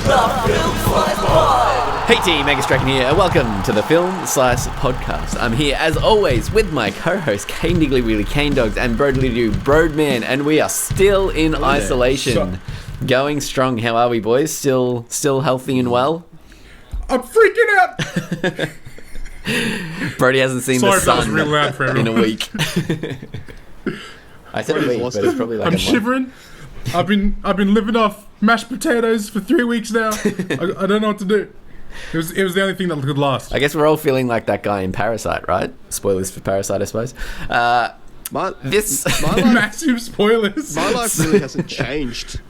Hey team, Angus Strachan here, and welcome to the Film Slice Podcast. I'm here, as always, with my co-host, Kane Diggly Wheelie Kane Dogs and Brodly Doo Broadman, and we are still in isolation. Going strong. How are we, boys? Still healthy and well? I'm freaking out! Brody hasn't seen the sun real loud for in a week. I said a week, but it's probably like I'm shivering. I've been living off mashed potatoes for 3 weeks now. I don't know what to do. It was the only thing that could last. I guess we're all feeling like that guy in Parasite, right? Spoilers for Parasite, I suppose. Massive spoilers. My life really hasn't changed.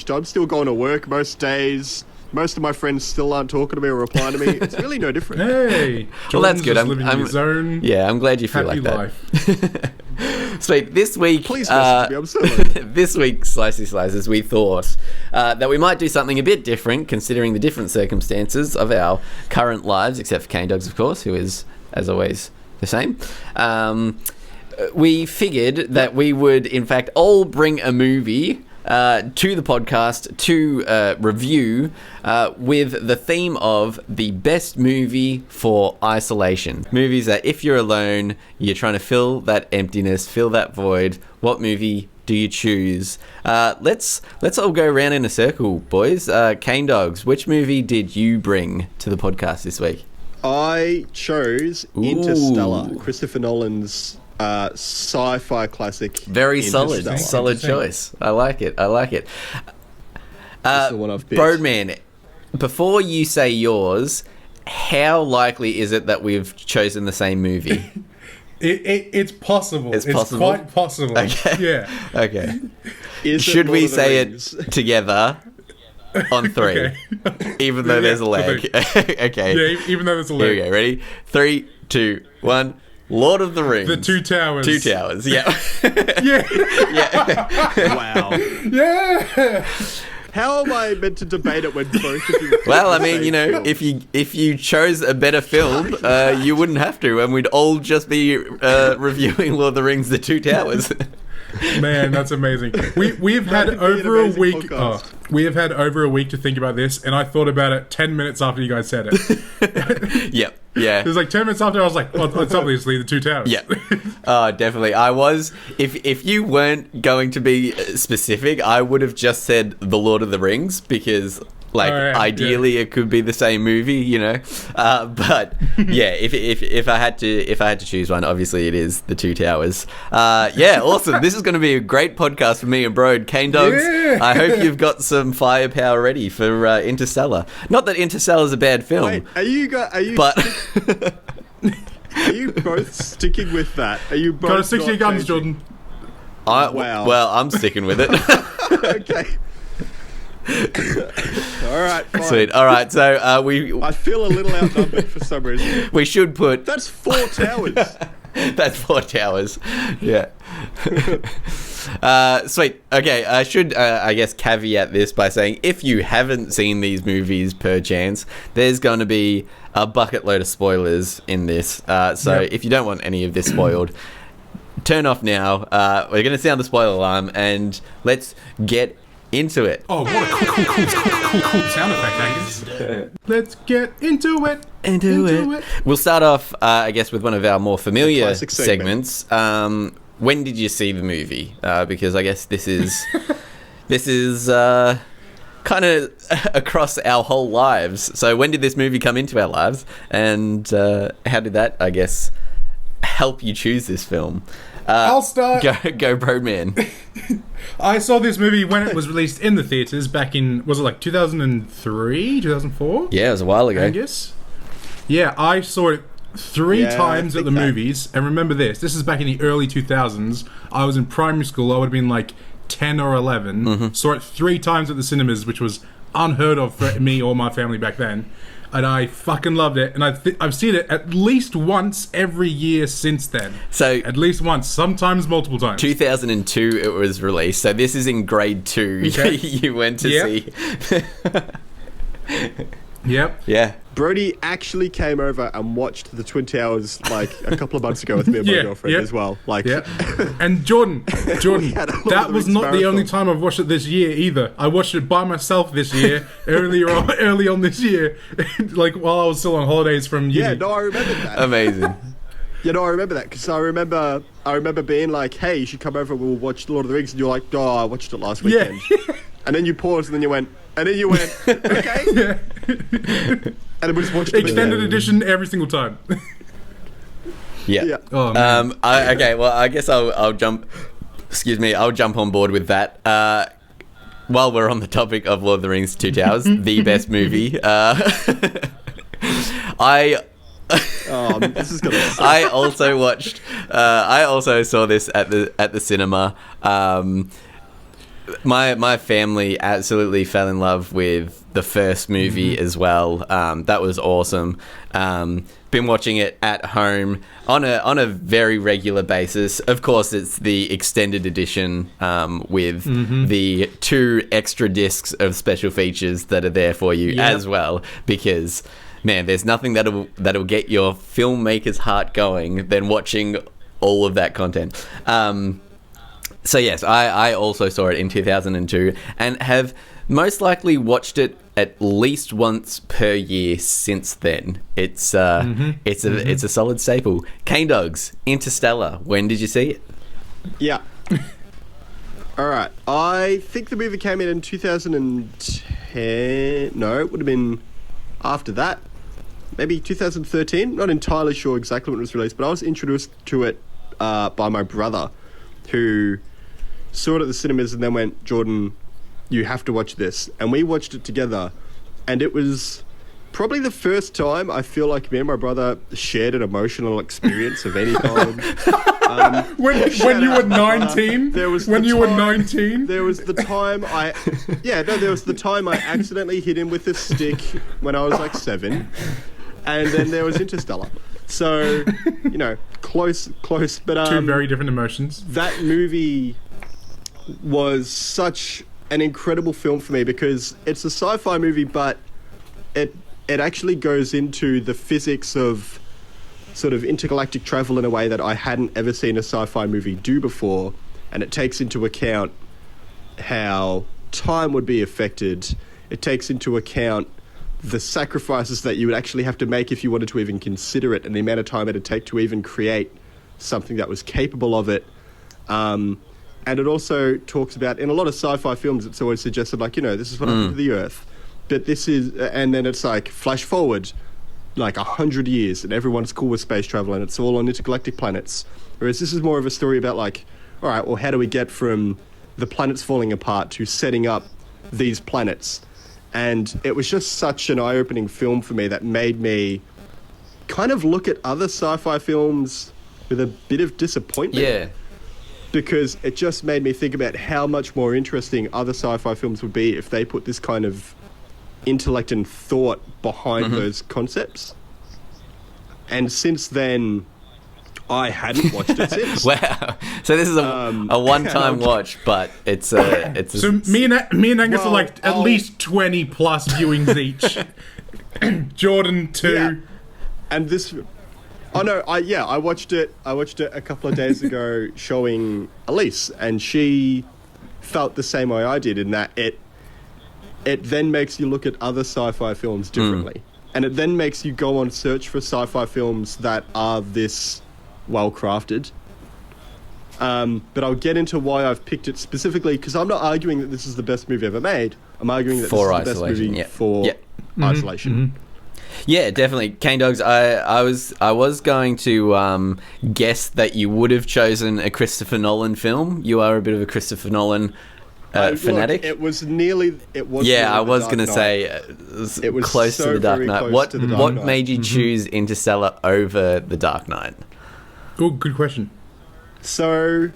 I'm still going to work most days. Most of my friends still aren't talking to me or replying to me. It's really no different. Hey, well, that's good. I'm living his own. Yeah, I'm glad you feel like that. Life. Sweet. This week, please message me. I'm still living. This week, Slicey Slices, we thought that we might do something a bit different, considering the different circumstances of our current lives, except for Kane Dogs, of course, who is, as always, the same. We figured that we would, in fact, all bring a movie to the podcast to review with the theme of the best movie for isolation. Movies that if you're alone, you're trying to fill that emptiness, fill that void. What movie do you choose? Let's all go around in a circle, boys. Kane Dogs, which movie did you bring to the podcast this week? I chose Interstellar, Christopher Nolan's sci-fi classic. Very solid choice. I like it. That's the one I've picked. Broadman, before you say yours, how likely is it that we've chosen the same movie? It's possible. It's quite possible. Okay. Yeah. Okay. Should we say it together on three? Okay. Even though there's a lag. Okay. Yeah, even though there's a lag. Here we go. Ready? 3, 2, 1. Lord of the Rings. The Two Towers. Two Towers, yeah. Yeah. Yeah. Wow. Yeah. How am I meant to debate it when both of you... Well, I mean, you know, if you chose a better film, you wouldn't have to, and we'd all just be reviewing Lord of the Rings: The Two Towers. Man, that's amazing. We've had over a week. We have had over a week to think about this, and I thought about it 10 minutes after you guys said it. Yep. Yeah. It was like 10 minutes after I was like, well, it's obviously The Two Towers. Yeah. Oh, definitely. I was. If you weren't going to be specific, I would have just said The Lord of the Rings, because ideally it could be the same movie, you know. But yeah, if I had to choose one, obviously it is The Two Towers. Yeah, awesome. This is going to be a great podcast for me and Broad. Kane Dogs, yeah. I hope you've got some firepower ready for Interstellar. Not that Interstellar is a bad film. Wait, are you both sticking with that? Are you both Gotta stick to your guns, Jordan. Wow. Well, I'm sticking with it. Okay. All right, fine. Sweet. All right, so I feel a little outnumbered for some reason. We should put... That's 4 towers. That's 4 towers. Yeah. Sweet. Okay, I should, I guess, caveat this by saying if you haven't seen these movies per chance, there's going to be a bucket load of spoilers in this. If you don't want any of this spoiled, turn off now. We're going to sound the spoiler alarm, and let's get into it. Oh, what a cool sound effect, Angus. Let's get into it. Into it. We'll start off, I guess, with one of our more familiar classic segments. When did you see the movie? Because I guess this is kind of across our whole lives. So when did this movie come into our lives, and how did that, I guess, help you choose this film? I'll start. Go, Broadman. I saw this movie when it was released in the theaters back in, was it like 2003, 2004? Yeah, it was a while ago. Angus? Yeah, I saw it 3 times at the movies. And remember this is back in the early 2000s. I was in primary school. I would have been like 10 or 11. Mm-hmm. Saw it 3 times at the cinemas, which was unheard of for me or my family back then. And I fucking loved it. And I've seen it at least once every year since then. So at least once, sometimes multiple times. 2002 it was released. So this is in grade 2. Okay. You went to see. Yep. Yeah. Brody actually came over and watched the Twin Towers like a couple of months ago with me and my girlfriend as well. Like, and Jordan, that was not the only marathon. time I've watched it this year either. I watched it by myself this year, early on this year, like while I was still on holidays from uni. Yeah, no, I remember that. Amazing. Yeah, no, I remember that because I remember being like, "Hey, you should come over. We'll watch Lord of the Rings." And you're like, "Oh, I watched it last weekend." And then you paused, and then you went, "Okay." Yeah. And then we just watched it Extended edition every single time. Yeah. Oh, man. Okay. Well, I guess I'll jump. Excuse me. I'll jump on board with that. While we're on the topic of Lord of the Rings: Two Towers, the best movie. This is gonna suck. I also watched. I also saw this at the cinema. My family absolutely fell in love with the first movie as well. That was awesome. Been watching it at home on a very regular basis. Of course, it's the extended edition with the 2 extra discs of special features that are there for you as well. Because, man, there's nothing that'll get your filmmaker's heart going than watching all of that content. So yes, I also saw it in 2002 and have most likely watched it at least once per year since then. It's a solid staple. Cane Dogs, Interstellar. When did you see it? Yeah. All right. I think the movie came in 2010. No, it would have been after that. Maybe 2013. Not entirely sure exactly when it was released, but I was introduced to it by my brother, who saw it at the cinemas and then went, "Jordan, you have to watch this." And we watched it together, and it was probably the first time I feel like me and my brother shared an emotional experience of any kind. When you were 19? There was when the you were time- 19? There was the time I accidentally hit him with a stick when I was like 7, and then there was Interstellar. So, close, but 2 very different emotions. that movie was such an incredible film for me because it's a sci-fi movie, but it actually goes into the physics of sort of intergalactic travel in a way that I hadn't ever seen a sci-fi movie do before, and it takes into account how time would be affected. It takes into account the sacrifices that you would actually have to make if you wanted to even consider it, and the amount of time it'd take to even create something that was capable of it. And it also talks about, in a lot of sci-fi films, it's always suggested, like, this is what happened to the Earth. But this is, and then it's like, flash forward, like 100 years, and everyone's cool with space travel, and it's all on intergalactic planets. Whereas this is more of a story about, like, all right, well, how do we get from the planets falling apart to setting up these planets? And it was just such an eye-opening film for me that made me kind of look at other sci-fi films with a bit of disappointment. Yeah. Because it just made me think about how much more interesting other sci-fi films would be if they put this kind of intellect and thought behind those concepts. And since then, I hadn't watched it since. Wow. So this is a one-time watch, but it's a So me and Angus are like at least 20 plus viewings each. Jordan 2. Yeah. And this... Oh no! I watched it. I watched it a couple of days ago, showing Elise, and she felt the same way I did. In that it then makes you look at other sci-fi films differently, and it then makes you go on search for sci-fi films that are this well crafted. But I'll get into why I've picked it specifically, because I'm not arguing that this is the best movie ever made. I'm arguing that For this is the best isolation, movie yeah. for Yeah. isolation. Yeah, definitely. Cane Dogs, I was going to guess that you would have chosen a Christopher Nolan film. You are a bit of a Christopher Nolan fanatic. Look, it was nearly. I was going to Dark say It was close so to the Dark very Knight. close What to the Dark what Knight. made you choose Interstellar over the Dark Knight? Oh, good question. So,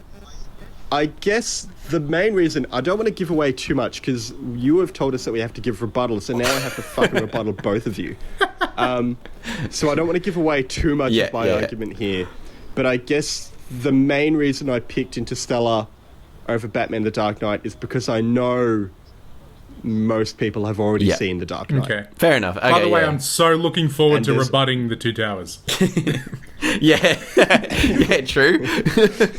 I guess the main reason, I don't want to give away too much because you have told us that we have to give rebuttals, so now I have to fucking rebuttal both of you. So I don't want to give away too much of my argument here. But I guess the main reason I picked Interstellar over Batman the Dark Knight is because I know most people have already seen The Dark Knight. Okay. Fair enough. Okay, By the way, I'm so looking forward to rebutting the Two Towers. Yeah, yeah, true.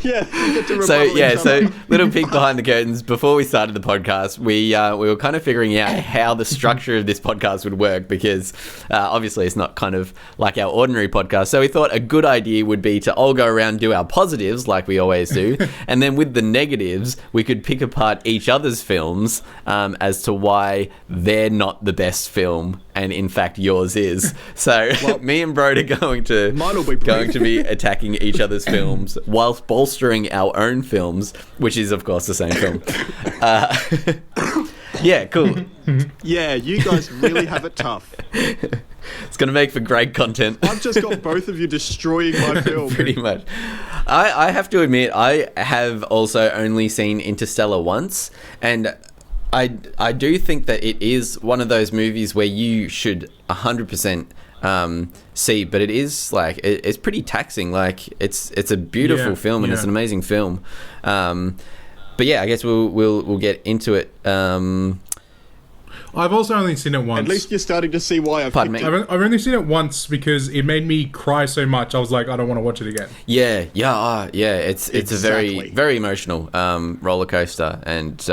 Yeah, you get to So rebuttal yeah, each so other. little peek behind the curtains. Before we started the podcast, we were kind of figuring out how the structure of this podcast would work, because obviously it's not kind of like our ordinary podcast. So we thought a good idea would be to all go around and do our positives like we always do, and then with the negatives, we could pick apart each other's films as to why they're not the best film, and in fact yours is. So me and Brode are Mine will be going to be attacking each other's films whilst bolstering our own films, which is of course the same film. Yeah, cool. Yeah, you guys really have it tough. It's going to make for great content. I've just got both of you destroying my film. Pretty much. I have to admit, I have also only seen Interstellar once, and I do think that it is one of those movies where you should 100% see, but it is like it's pretty taxing. Like it's a beautiful film, and it's an amazing film. But yeah, I guess we'll get into it. I've also only seen it once. At least you're starting to see why I've Pardon picked me? it. I've only seen it once because it made me cry so much. I was like, I don't want to watch it again. Yeah. It's a very Exactly. very emotional roller coaster, and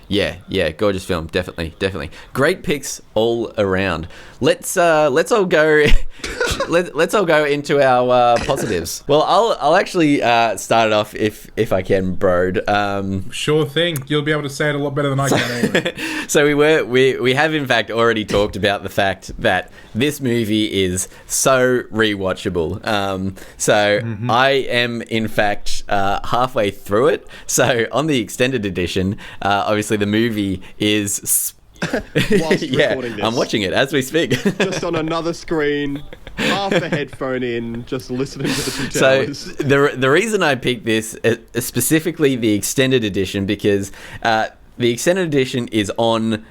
yeah, gorgeous film, definitely. Great picks all around. Let's all go. Let's all go into our positives. Well, I'll actually start it off if I can, Brode. Sure thing. You'll be able to say it a lot better than I can anyway. So we have in fact already talked about the fact that this movie is so rewatchable. I am in fact halfway through it. So on the extended edition, obviously the movie is. Whilst recording this. I'm watching it as we speak. Just on another screen, half a headphone in, just listening to the Two So Towers. the reason I picked this, specifically the extended edition, because the extended edition is on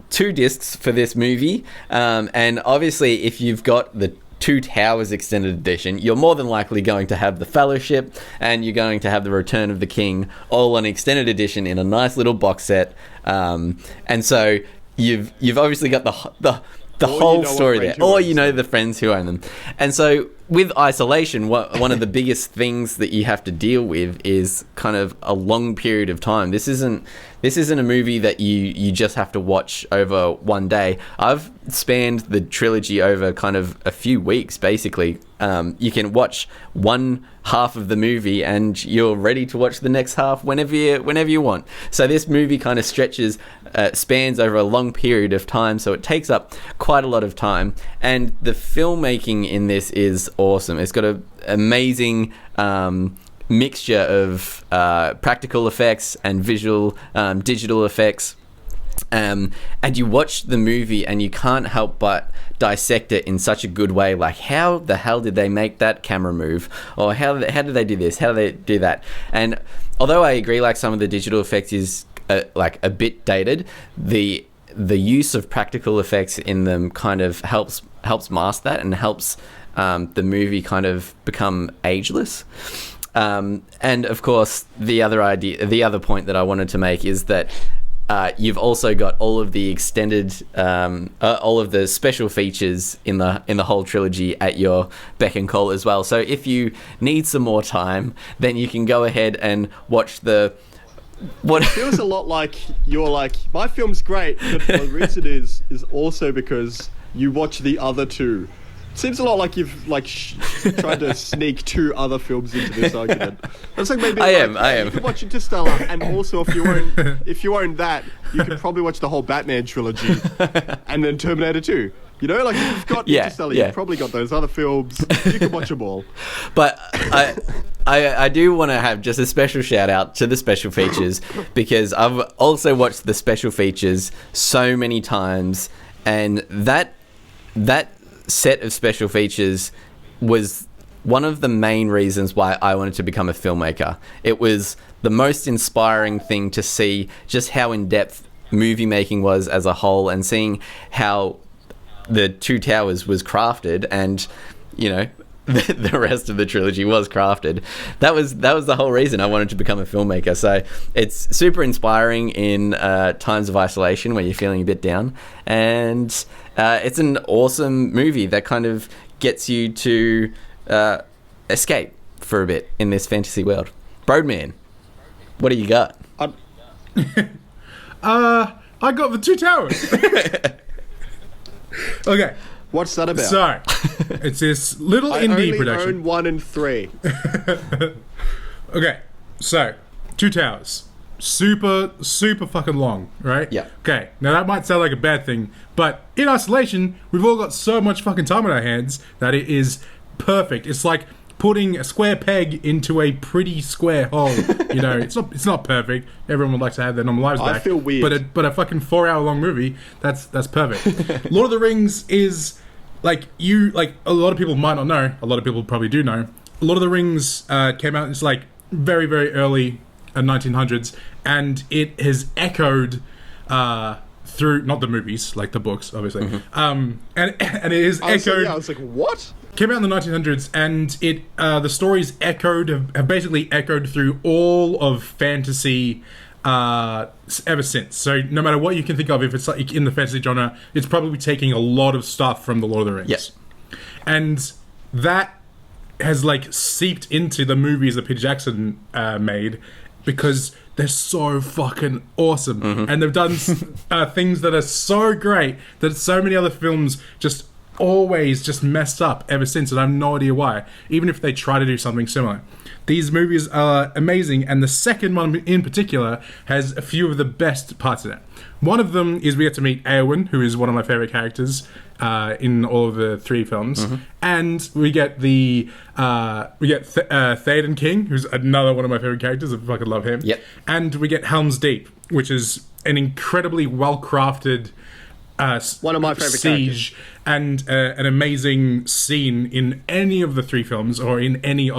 2 discs for this movie, and obviously if you've got the Two Towers extended edition, you're more than likely going to have the Fellowship, and you're going to have the Return of the King, all on extended edition in a nice little box set, and so you've obviously got the whole story there, or you know the friends who own them. And so with isolation, one of the biggest things that you have to deal with is kind of a long period of time. This isn't a movie that you just have to watch over one day. I've spanned the trilogy over kind of a few weeks, basically. You can watch one half of the movie and you're ready to watch the next half whenever you want. So this movie kind of spans over a long period of time, so it takes up quite a lot of time. And the filmmaking in this is awesome. It's got an amazing mixture of practical effects and visual digital effects. And you watch the movie and you can't help but dissect it in such a good way. Like, how the hell did they make that camera move? Or how did they do this? How do they do that? And although I agree, like, some of the digital effects is like a bit dated, the use of practical effects in them kind of helps mask that and helps the movie kind of become ageless. And of course, the other point that I wanted to make is that you've also got all of the extended, all of the special features in the whole trilogy at your beck and call as well. So if you need some more time, then you can go ahead and watch It feels a lot like you're like, my film's great, but the reason is also because you watch the other two. Seems a lot like you've tried to sneak 2 other films into this argument. That's like maybe I am. You could watch Interstellar, and also if you own that, you could probably watch the whole Batman trilogy, and then Terminator 2. You know, like if you've got Interstellar, you've probably got those other films. You can watch them all. But I do want to have just a special shout out to the special features, because I've also watched the special features so many times, and that set of special features was one of the main reasons why I wanted to become a filmmaker. It was the most inspiring thing to see just how in-depth movie making was as a whole, and seeing how the Two Towers was crafted. And, you know, the rest of the trilogy was crafted. That was the whole reason I wanted to become a filmmaker. So it's super inspiring in times of isolation where you're feeling a bit down, and it's an awesome movie that kind of gets you to escape for a bit in this fantasy world. Broadman, what do you got? I got the Two Towers. Okay. What's that about? So, it's this little indie production. I own 1 and 3. Okay, so, Two Towers. Super fucking long, right? Yeah. Okay, now that might sound like a bad thing, but in isolation, we've all got so much fucking time on our hands that it is perfect. It's like putting a square peg into a pretty square hole. You know, it's not perfect. Everyone would like to have their normal lives back. I feel weird. But a fucking 4-hour-long movie, that's perfect. Lord of the Rings is like a lot of people might not know. A lot of people probably do know. Lord of the Rings came out. It's like very, very early 1900s, and it has echoed through, not the movies, like the books, obviously. And it is echoed. I was like, what? Came out in the 1900s, and it the stories have basically echoed through all of fantasy ever since. So no matter what you can think of, if it's like in the fantasy genre, it's probably taking a lot of stuff from the Lord of the Rings. Yes. And that has like seeped into the movies that Peter Jackson made, because they're so fucking awesome. And they've done things that are so great that so many other films just always just messed up ever since, and I have no idea why, even if they try to do something similar. These movies are amazing, and the second one in particular has a few of the best parts in it. One of them is we get to meet Eowyn, who is one of my favorite characters in all of the 3 films, and we get Theoden King, who's another one of my favorite characters. I fucking love him. Yep. And we get Helm's Deep, which is an incredibly well crafted One of my favorite siege characters. And an amazing scene in any of the 3 films, or in any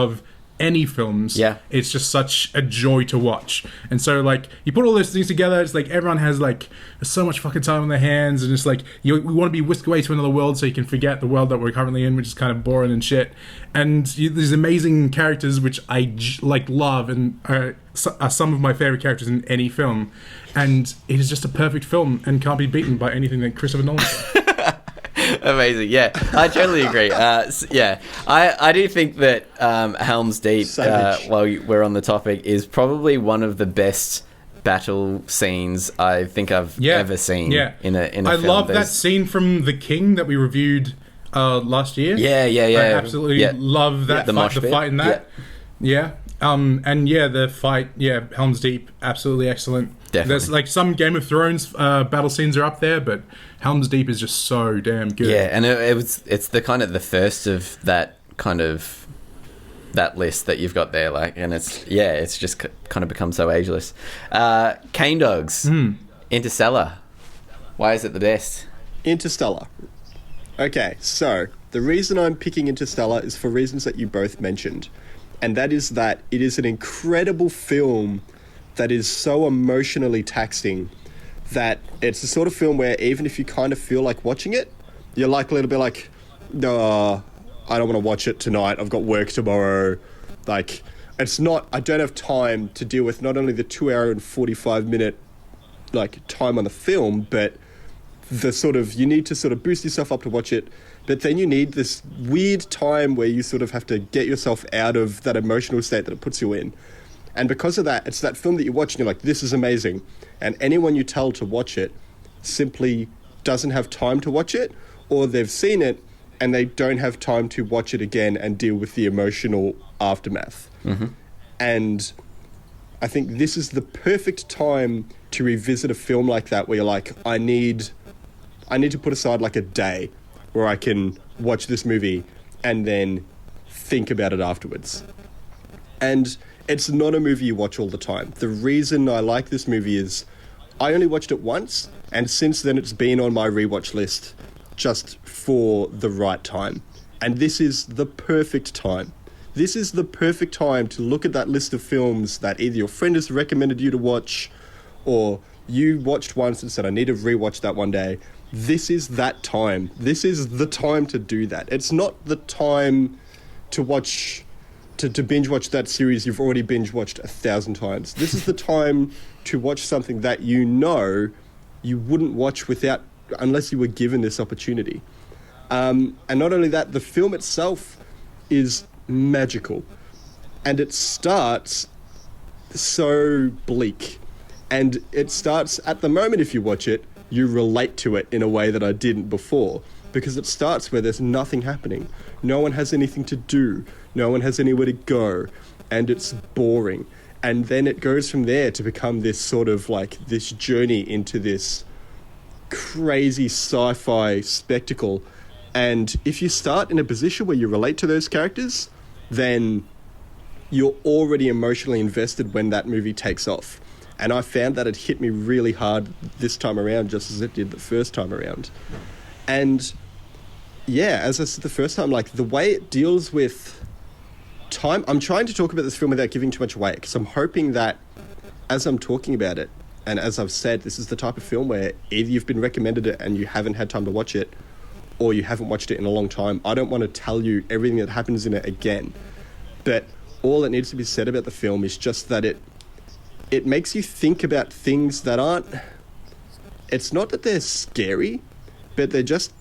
films. Yeah. It's just such a joy to watch. And so like you put all those things together, it's like everyone has like so much fucking time on their hands, and it's like we want to be whisked away to another world so you can forget the world that we're currently in, which is kind of boring and shit. And these amazing characters which I love, and are some of my favorite characters in any film. And it is just a perfect film and can't be beaten by anything that Christopher Nolan does. Amazing, yeah, I totally agree. Yeah, I do think that Helm's Deep, while we're on the topic, is probably one of the best battle scenes I think I've ever seen. In a film. I love that scene from The King that we reviewed last year. Yeah. I absolutely love that fight, the fight in that. Yeah. The fight, Helm's Deep, absolutely excellent. Definitely. There's like some Game of Thrones battle scenes are up there, but Helm's Deep is just so damn good. Yeah, and it's the kind of the first of that kind of that list that you've got there, like, and it's just kind of become so ageless. Cane Dogs, Interstellar. Why is it the best? Interstellar. Okay, so the reason I'm picking Interstellar is for reasons that you both mentioned. And that is that it is an incredible film that is so emotionally taxing that it's the sort of film where even if you kind of feel like watching it, you're like a little bit like, no, I don't want to watch it tonight. I've got work tomorrow. Like, it's not, I don't have time to deal with not only the 2-hour and 45-minute like time on the film, but the sort of, you need to sort of boost yourself up to watch it. But then you need this weird time where you sort of have to get yourself out of that emotional state that it puts you in. And because of that, it's that film that you watch and you're like, this is amazing. And anyone you tell to watch it simply doesn't have time to watch it, or they've seen it and they don't have time to watch it again and deal with the emotional aftermath. And I think this is the perfect time to revisit a film like that, where you're like, I need to put aside like a day where I can watch this movie and then think about it afterwards. And it's not a movie you watch all the time. The reason I like this movie is I only watched it once, and since then it's been on my rewatch list just for the right time. And this is the perfect time. This is the perfect time to look at that list of films that either your friend has recommended you to watch, or you watched once and said, I need to rewatch that one day. This is that time. This is the time to do that. It's not the time to watch, to binge watch that series you've already binge watched 1,000 times. This is the time to watch something that you know you wouldn't watch unless you were given this opportunity. And not only that, the film itself is magical, and it starts so bleak, and it starts at the moment, if you watch it, you relate to it in a way that I didn't before, because it starts where there's nothing happening. No one has anything to do. No one has anywhere to go, and it's boring. And then it goes from there to become this sort of like this journey into this crazy sci-fi spectacle. And if you start in a position where you relate to those characters, then you're already emotionally invested when that movie takes off. And I found that it hit me really hard this time around, just as it did the first time around. And yeah, as I said the first time, like the way it deals with time, I'm trying to talk about this film without giving too much away, because I'm hoping that as I'm talking about it, and as I've said, this is the type of film where either you've been recommended it and you haven't had time to watch it, or you haven't watched it in a long time. I don't want to tell you everything that happens in it again, but all that needs to be said about the film is just that it makes you think about things that aren't... It's not that they're scary, but they're just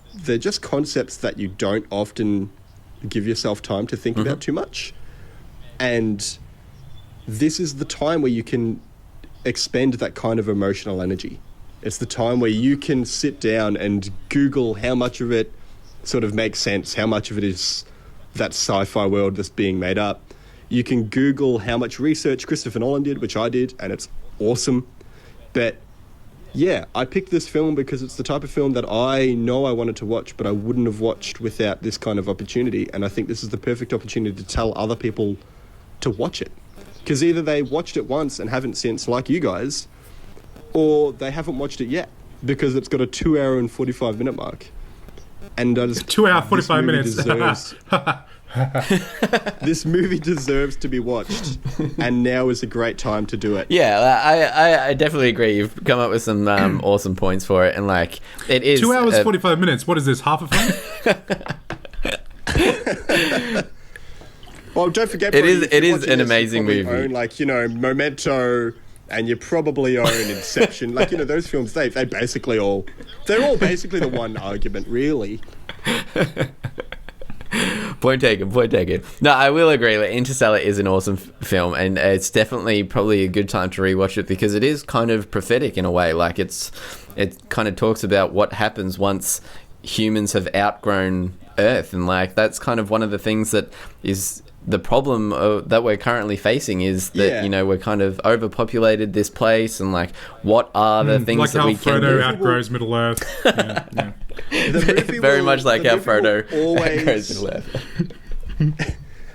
concepts that you don't often give yourself time to think about too much. And this is the time where you can expend that kind of emotional energy. It's the time where you can sit down and Google how much of it sort of makes sense, how much of it is that sci-fi world that's being made up. You can Google how much research Christopher Nolan did, which I did, and it's awesome. But yeah, I picked this film because it's the type of film that I know I wanted to watch, but I wouldn't have watched without this kind of opportunity. And I think this is the perfect opportunity to tell other people to watch it. Because either they watched it once and haven't since, like you guys, or they haven't watched it yet, because it's got a 2 hour and 45 minute mark. And 2 hour 45 minutes. This movie deserves to be watched, and now is a great time to do it. Yeah, I definitely agree. You've come up with some awesome points for it, and like it is 2 hours 45 minutes. What is this? Half a film? Well, don't forget, it is an amazing movie. Own, like, you know, Memento, and you probably own Inception. Like, you know, those films, they're all basically the one argument, really. Point taken. No, I will agree. Like, Interstellar is an awesome film, and it's definitely probably a good time to rewatch it, because it is kind of prophetic in a way. Like it kind of talks about what happens once humans have outgrown Earth, and like that's kind of one of the things that is the problem that we're currently facing, is that you know, we're kind of overpopulated this place, and like what are the things like that we can do? Frodo outgrows Middle Earth. Yeah. Very much like how Frodo outgrows Middle Earth.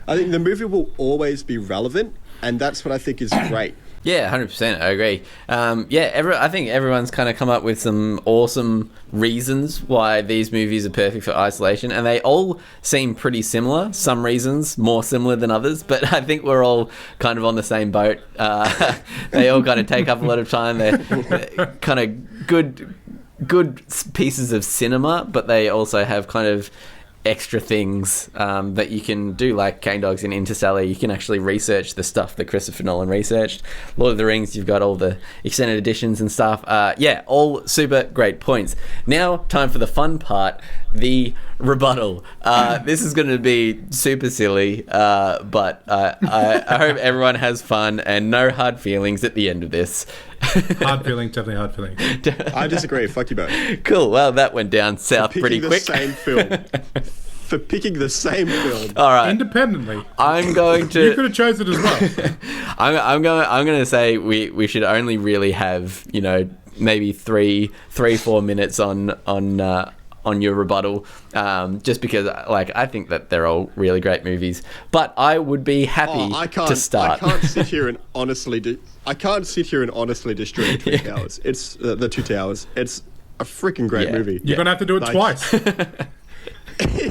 I think the movie will always be relevant, and that's what I think is great. Yeah, 100%. I agree. I think everyone's kind of come up with some awesome reasons why these movies are perfect for isolation, and they all seem pretty similar. Some reasons more similar than others, but I think we're all kind of on the same boat. They all kind of take up a lot of time. They're kind of good pieces of cinema, but they also have kind of extra things that you can do, like Cane Dogs in Interstellar. You can actually research the stuff that Christopher Nolan researched. Lord of the Rings, you've got all the extended editions and stuff. All super great points. Now, time for the fun part, the rebuttal. This is going to be super silly, but I hope everyone has fun and no hard feelings at the end of this. Hard feeling, definitely hard feeling. I disagree. Fuck you both. Cool. Well, that went down south pretty quick. For picking the same film. All right. Independently. I'm going to. You could have chosen it as well. I'm going to say we should only really have, you know, maybe 3-4 minutes on your rebuttal, just because like I think that they're all really great movies. But I would be happy to start. I can't sit here and honestly destroy the Twin Towers. It's the Two Towers. It's a freaking great movie. You're gonna have to do it twice.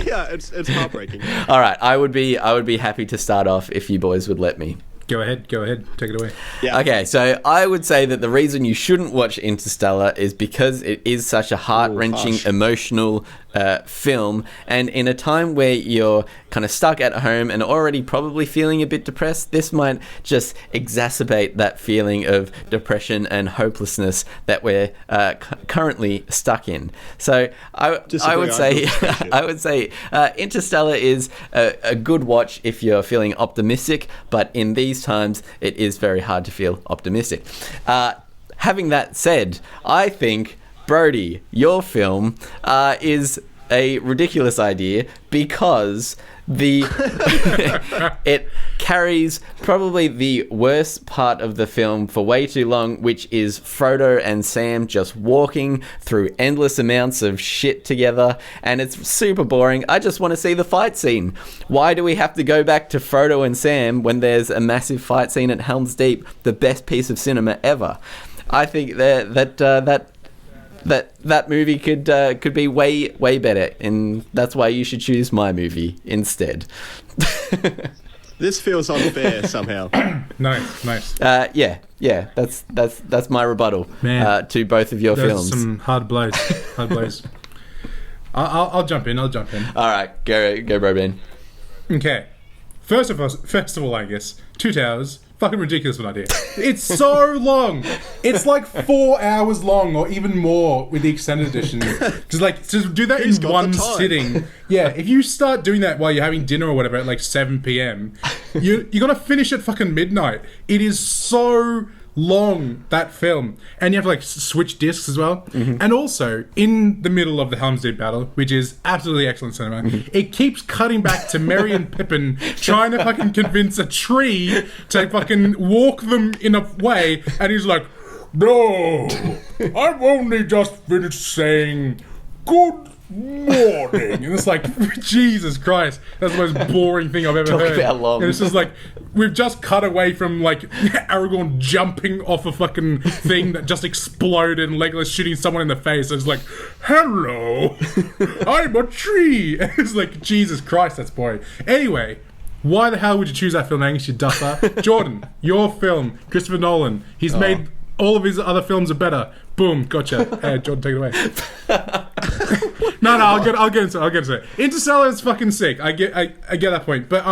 Yeah, it's heartbreaking. All right, I would be happy to start off if you boys would let me. Go ahead. Take it away. Yeah. Okay, so I would say that the reason you shouldn't watch Interstellar is because it is such a heart-wrenching, harsh. emotional film, and in a time where you're kind of stuck at home and already probably feeling a bit depressed, this might just exacerbate that feeling of depression and hopelessness that we're currently stuck in. So I would say I would say Interstellar is a good watch if you're feeling optimistic, but in these times it is very hard to feel optimistic. Having that said, I think, Brody, your film is a ridiculous idea because it carries probably the worst part of the film for way too long, which is Frodo and Sam just walking through endless amounts of shit together, and it's super boring. I just want to see the fight scene. Why do we have to go back to Frodo and Sam when there's a massive fight scene at Helm's Deep, the best piece of cinema ever? I think that movie could be way better, and that's why you should choose my movie instead. This feels unfair somehow. Nice. Yeah. That's my rebuttal to both of your There's films. some hard blows. I'll jump in. All right, go, bro, Ben. Okay. First of all, I guess Two Towers. Fucking ridiculous of an idea. It's so long. It's like 4 hours long, or even more with the extended edition. Just do that in one sitting. Yeah, if you start doing that while you're having dinner or whatever at like 7 p.m, you're gonna finish at fucking midnight. It is so long, that film, and you have to like switch discs as well. And also in the middle of the Helm's Deep battle, which is absolutely excellent cinema, it keeps cutting back to Merry and Pippin trying to fucking convince a tree to fucking walk them in a way, and he's like, no, I've only just finished saying good morning. And it's like, Jesus Christ, that's the most boring thing I've ever heard. About long. And it's just like, we've just cut away from like Aragorn jumping off a fucking thing that just exploded and Legolas shooting someone in the face. And it's like, hello, I'm a tree. And it's like, Jesus Christ, that's boring. Anyway, why the hell would you choose that film, Angus, you duffer? Jordan, your film, Christopher Nolan. He's made all of his other films are better. Boom, gotcha. Jordan, take it away. No, I'll get into it. Interstellar is fucking sick. I get that point. But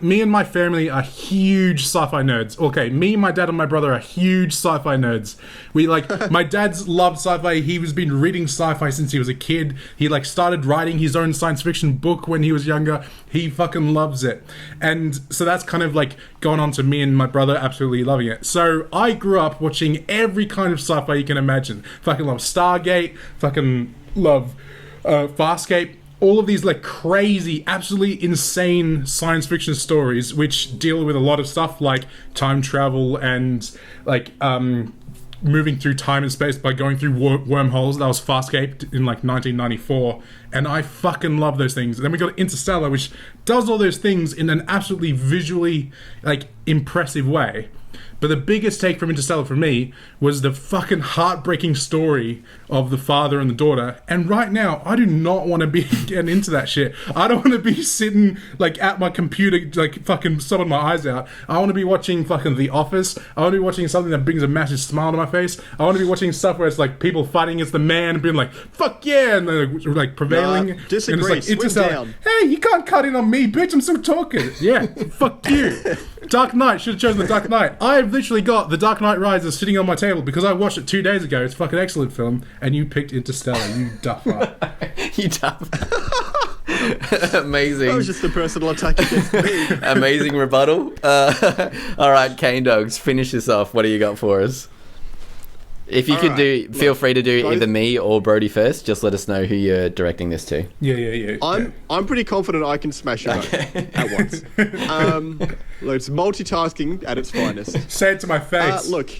me and my family are huge sci-fi nerds. Okay, me, my dad, and my brother are huge sci-fi nerds. We my dad's loved sci-fi. He was been reading sci-fi since he was a kid. He started writing his own science fiction book when he was younger. He fucking loves it. And so that's kind of gone on to me and my brother absolutely loving it. So I grew up watching every kind of sci-fi you can imagine. Fucking love Stargate. Fucking love Farscape. All of these crazy, absolutely insane science fiction stories which deal with a lot of stuff like time travel and moving through time and space by going through wormholes. That was Farscape in 1994, and I fucking love those things. And then we got Interstellar, which does all those things in an absolutely visually impressive way. But the biggest take from Interstellar for me was the fucking heartbreaking story of the father and the daughter. And right now, I do not want to be getting into that shit. I don't want to be sitting at my computer fucking sobbing my eyes out. I want to be watching fucking The Office. I want to be watching something that brings a massive smile to my face. I want to be watching stuff where it's people fighting against the man and being fuck yeah, and they're prevailing. Disagree. And it's Interstellar. Down. Hey, you can't cut in on me, bitch. I'm still talking. Yeah, fuck you. Dark Knight, should have chosen The Dark Knight. I've literally got The Dark Knight Rises sitting on my table because I watched it 2 days ago. It's a fucking excellent film, and you picked Interstellar, you duffer. You duffer. Amazing. That was just a personal attack against me. Amazing rebuttal. All right, Cane Dogs, finish this off. What do you got for us? If you could feel free to do either me or Brody first. Just let us know who you're directing this to. Yeah. I'm pretty confident I can smash it at once. Look, it's multitasking at its finest. Say it to my face. Look,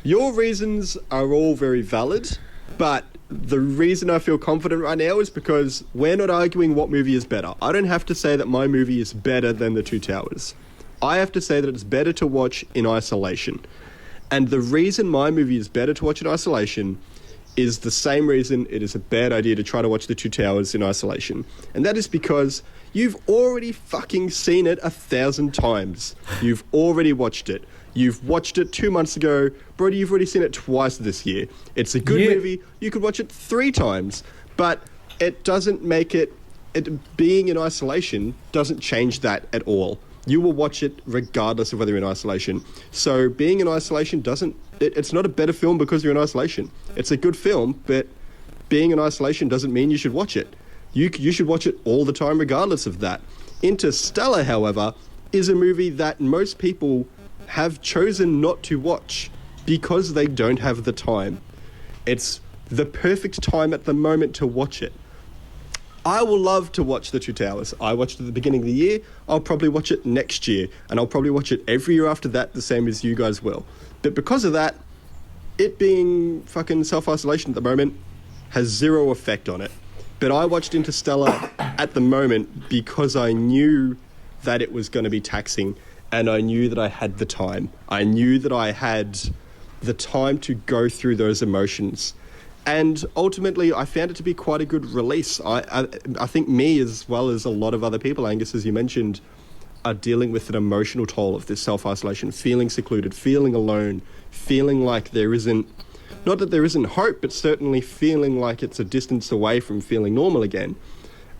your reasons are all very valid, but the reason I feel confident right now is because we're not arguing what movie is better. I don't have to say that my movie is better than The Two Towers. I have to say that it's better to watch in isolation. And the reason my movie is better to watch in isolation is the same reason it is a bad idea to try to watch The Two Towers in isolation. And that is because you've already fucking seen it 1,000 times. You've already watched it. You've watched it 2 months ago. Brody, you've already seen it twice this year. It's a good movie. You could watch it 3 times. But it doesn't make it being in isolation doesn't change that at all. You will watch it regardless of whether you're in isolation. So being in isolation it's not a better film because you're in isolation. It's a good film, but being in isolation doesn't mean you should watch it. You should watch it all the time regardless of that. Interstellar, however, is a movie that most people have chosen not to watch because they don't have the time. It's the perfect time at the moment to watch it. I will love to watch The Two Towers. I watched it at the beginning of the year. I'll probably watch it next year. And I'll probably watch it every year after that, the same as you guys will. But because of that, it being fucking self-isolation at the moment has zero effect on it. But I watched Interstellar at the moment because I knew that it was going to be taxing, and I knew that I had the time. I knew that I had the time to go through those emotions. And ultimately, I found it to be quite a good release. I think me, as well as a lot of other people, Angus, as you mentioned, are dealing with an emotional toll of this self-isolation, feeling secluded, feeling alone, feeling like there isn't, not that there isn't hope, but certainly feeling like it's a distance away from feeling normal again.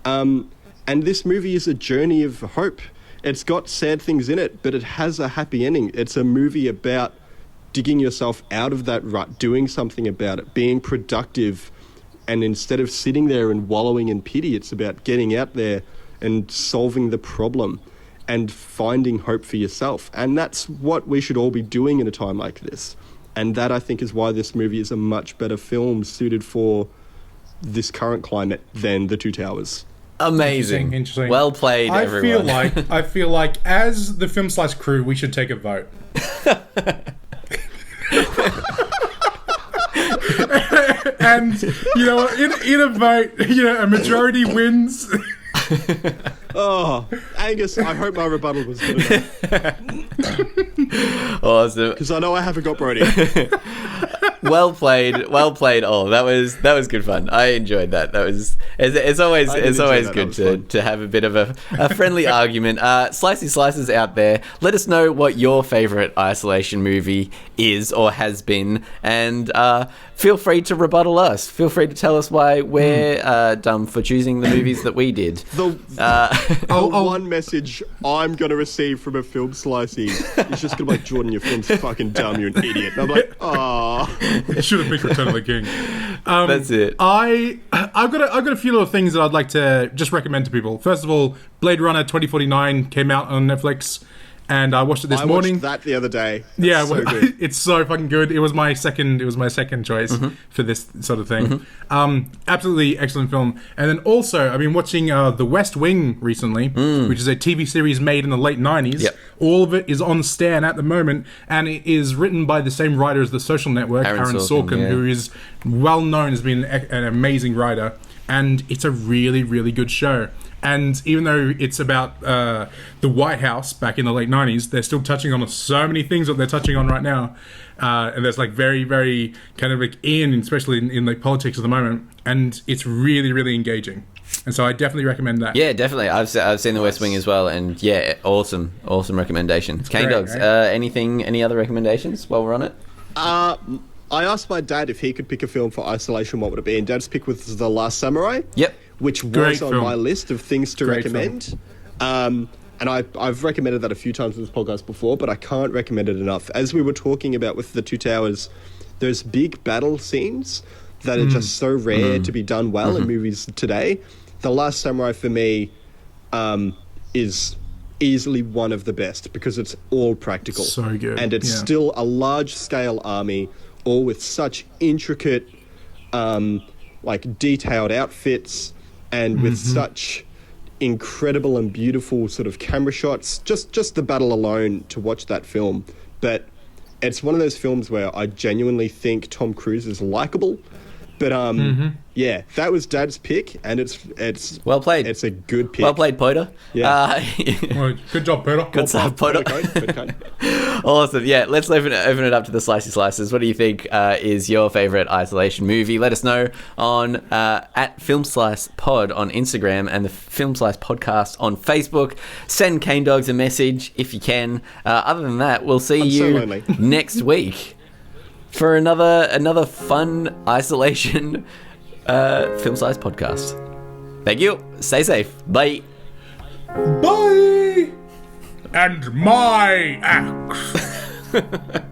And this movie is a journey of hope. It's got sad things in it, but it has a happy ending. It's a movie about digging yourself out of that rut, doing something about it, being productive, and instead of sitting there and wallowing in pity, it's about getting out there and solving the problem and finding hope for yourself. And that's what we should all be doing in a time like this. And that, I think, is why this movie is a much better film suited for this current climate than The Two Towers. Amazing. Interesting. Well played, everyone. I feel like as the Film Slice crew, we should take a vote. And you know, in a vote, a majority wins. Oh, Angus, I hope my rebuttal was good enough. Awesome. Because I know I haven't got Brody. Well played. Oh, that was good fun. I enjoyed that. It's always good to have a bit of a friendly argument. Slicey Slices out there, let us know what your favorite isolation movie is or has been, and feel free to rebuttal us. Feel free to tell us why we're dumb for choosing the movies that we did. The one message I'm going to receive from a film slicey is just going to be like, Jordan, your film's fucking dumb, you're an idiot. And I'm like, oh. It should have picked Return of the King. That's it. I've got a few little things that I'd like to just recommend to people. First of all, Blade Runner 2049 came out on Netflix, and I watched it this morning. I watched that the other day. That's so good. It's so fucking good. It was my second choice for this sort of thing. Absolutely excellent film. And then also, I've been watching The West Wing recently, which is a TV series made in the late 90s. Yep. All of it is on Stan at the moment, and it is written by the same writer as The Social Network, Aaron Sorkin, who is well known as being an amazing writer. And it's a really, really good show. And even though it's about the White House back in the late 90s, they're still touching on so many things that they're touching on right now. And there's like very, very kind of like especially in like politics at the moment. And it's really, really engaging. And so I definitely recommend that. Yeah, definitely. I've seen The West Wing as well. And yeah, awesome recommendation. Cane Dogs, right? any other recommendations while we're on it? I asked my dad if he could pick a film for isolation, what would it be? And Dad's pick was The Last Samurai. Yep. Which was on my list of things to recommend. And I've recommended that a few times in this podcast before, but I can't recommend it enough. As we were talking about with The Two Towers, those big battle scenes that are just so rare to be done well in movies today. The Last Samurai, for me, is easily one of the best because it's all practical. So good. And it's still a large-scale army, all with such intricate, detailed outfits, and with such incredible and beautiful sort of camera shots. Just the battle alone to watch that film. But it's one of those films where I genuinely think Tom Cruise is likable, But yeah, that was Dad's pick, and it's Well played. It's a good pick. Well played, Poda. Well, good job, Peter. Good stuff, Poda. Awesome. Yeah, let's open it up to the Slicey Slices. What do you think is your favorite isolation movie? Let us know on at Film Slice Pod on Instagram and the Film Slice Podcast on Facebook. Send Cane Dogs a message if you can. Other than that, we'll see you next week for another fun isolation Film Slice podcast. Thank you. Stay safe. Bye. Bye. And my axe.